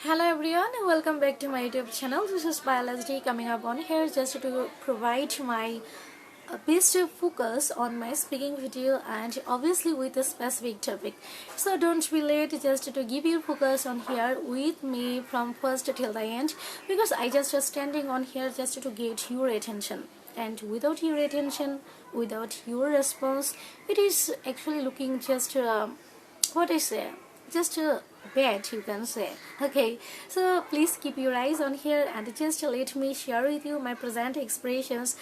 Hello everyone, welcome back to my YouTube channel. This is Biology coming up on here just to provide my best focus on my speaking video and obviously with a specific topic. So don't be late, just to give you focus on here with me from first till the end, because I just standing on here just to get your attention. And without your attention, without your response, it is actually looking just what I say, just bad, you can say. Okay, so please keep your eyes on here and just let me share with you my present expressions,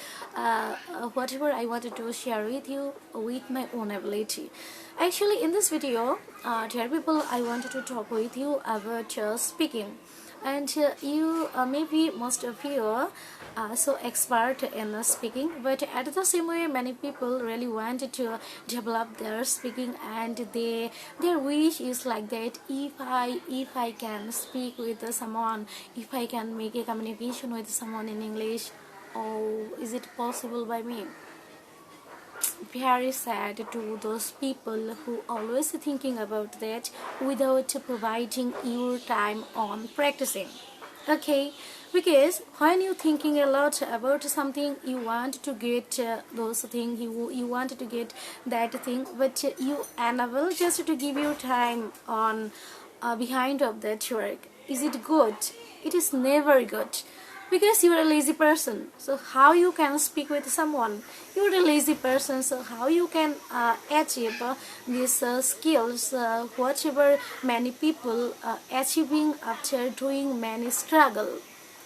whatever I wanted to share with you with my own ability. Actually, in this video, dear people, I wanted to talk with you about speaking. And you maybe most of you are so expert in speaking, but at the same way many people really want to develop their speaking, and their wish is like that, if I can speak with someone, if I can make a communication with someone in English, oh, is it possible by me? Very sad to those people who always thinking about that without providing your time on practicing. Okay, because when you thinking a lot about something, you want to get those things, you want to get that thing, but you unable just to give your time on behind of that work. Is it good? It is never good, because you are a lazy person. So how you can speak with someone? You are a lazy person, so how you can achieve these skills, whatever many people achieving after doing many struggle.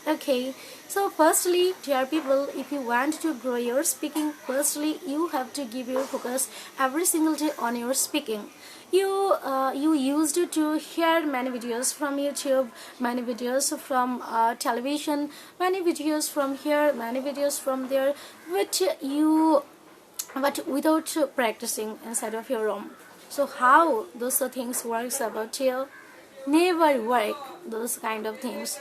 Okay, so firstly, dear people, if you want to grow your speaking, firstly you have to give your focus every single day on your speaking. You used to hear many videos from YouTube, many videos from television, many videos from here, many videos from there, but without practicing inside of your room. So how those things works about you? Never work those kind of things.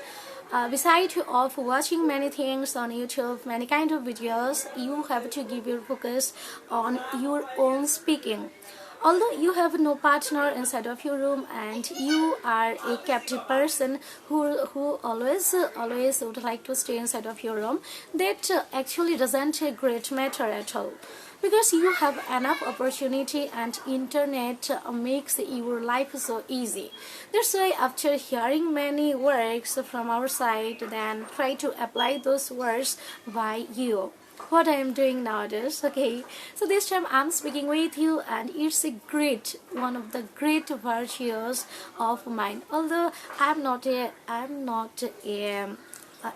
Besides of watching many things on YouTube, many kind of videos, you have to give your focus on your own speaking. Although you have no partner inside of your room and you are a captive person who always would like to stay inside of your room, that actually doesn't a great matter at all, because you have enough opportunity and internet makes your life so easy. That's why after hearing many words from our side, then try to apply those words by you. What I am doing nowadays. Okay, so this time I'm speaking with you, and it's a one of the great virtues of mine. Although I'm not a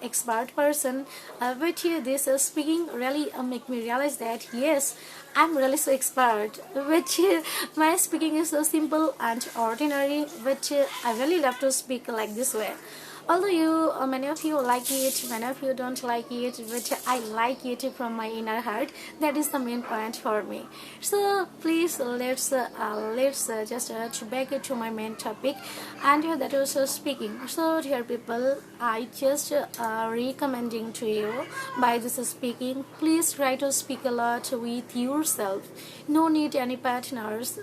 expert person, but this speaking really make me realize that yes, I'm really so expert, but my speaking is so simple and ordinary, but I really love to speak like this way. Although many of you like it, many of you don't like it, but I like it from my inner heart. That is the main point for me. So please let's just back to my main topic, and that was speaking. So dear people, I just recommending to you by this speaking. Please try to speak a lot with yourself. No need any partners,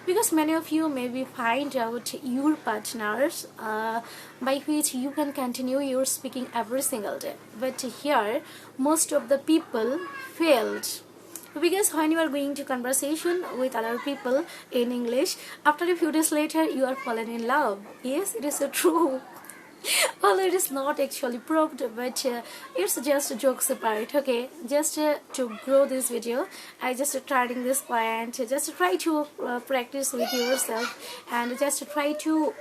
because many of you maybe find out your partners by which you can continue your speaking every single day. But here, most of the people failed. Because when you are going to conversation with other people in English, after a few days later, you are fallen in love. Yes, it is so true. Well, it is not actually proved, but it's just jokes apart. Okay, just to grow this video, I just starting this point. Just try to practice with yourself, and just try to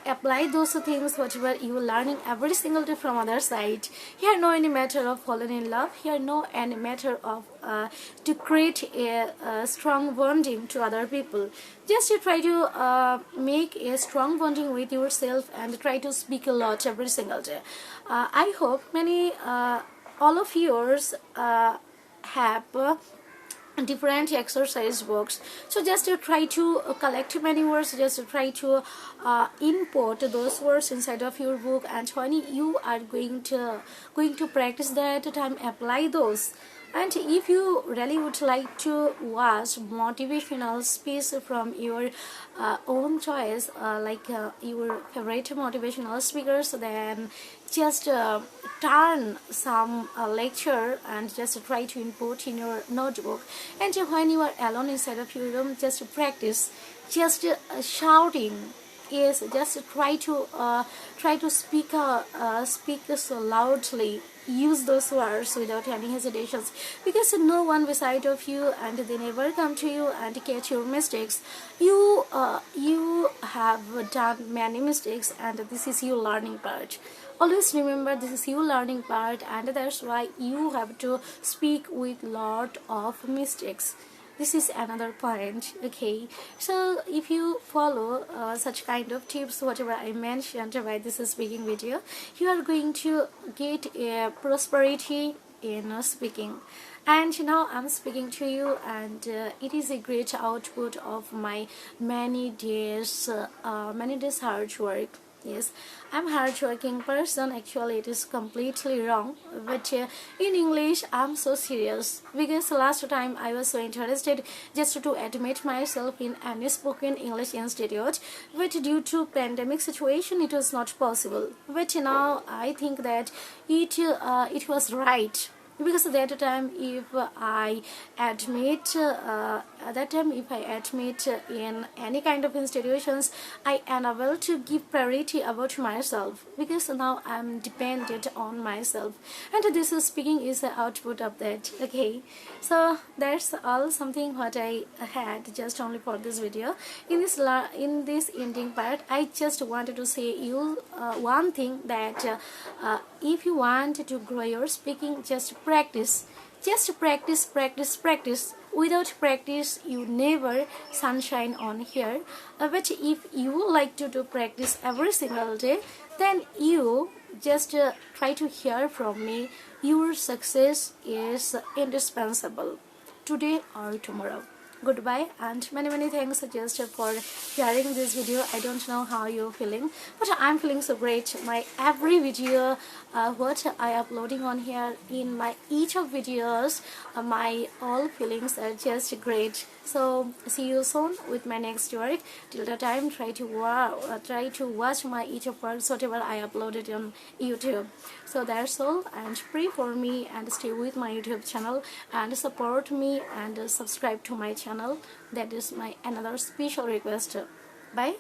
apply those things whatever you are learning every single day from other side. Here no any matter of falling in love, here no any matter of to create a strong bonding to other people. Just to try to make a strong bonding with yourself and try to speak a lot every single day. I hope many all of yours have different exercise books, so just to try to collect many words, just to try to import those words inside of your book, and when you are going to practice that time, apply those. And if you really would like to watch motivational speech from your own choice, your favorite motivational speakers, then just turn some lecture and just try to input in your notebook. And when you are alone inside of your room, just practice, just shouting. Yes, just try to speak so loudly. Use those words without any hesitations, because no one beside of you, and they never come to you and catch your mistakes. You have done many mistakes, and this is your learning part. Always remember, this is your learning part, and that's why you have to speak with lot of mistakes. This is another point. Okay, so if you follow such kind of tips whatever I mentioned by this speaking video, you are going to get a prosperity in speaking. And now I'm speaking to you, and it is a great output of my many days hard work. Yes, I'm hardworking person. Actually, it is completely wrong. But in English, I'm so serious, because last time I was so interested just to admit myself in any spoken English institute. But due to pandemic situation, it was not possible. But now I think that it was right, because at that time if I admit in any kind of institutions, I am able to give priority about myself, because now I'm dependent on myself, and this is speaking is the output of that. Okay, so that's all something what I had just only for this video. In this ending part, I just wanted to say you one thing, that if you want to grow your speaking, just practice. Just practice, practice, practice. Without practice, you never sunshine on here. But if you like to do practice every single day, then you just try to hear from me. Your success is indispensable, today or tomorrow. Goodbye, and many thanks just for sharing this video. I don't know how you're feeling, but I'm feeling so great. My every video what I uploading on here, in my each of videos, my all feelings are just great. So see you soon with my next work. Till the time, try to watch my each of works whatever I uploaded on YouTube. So that's all, and pray for me and stay with my YouTube channel and support me and subscribe to my channel. That is my another special request. Bye.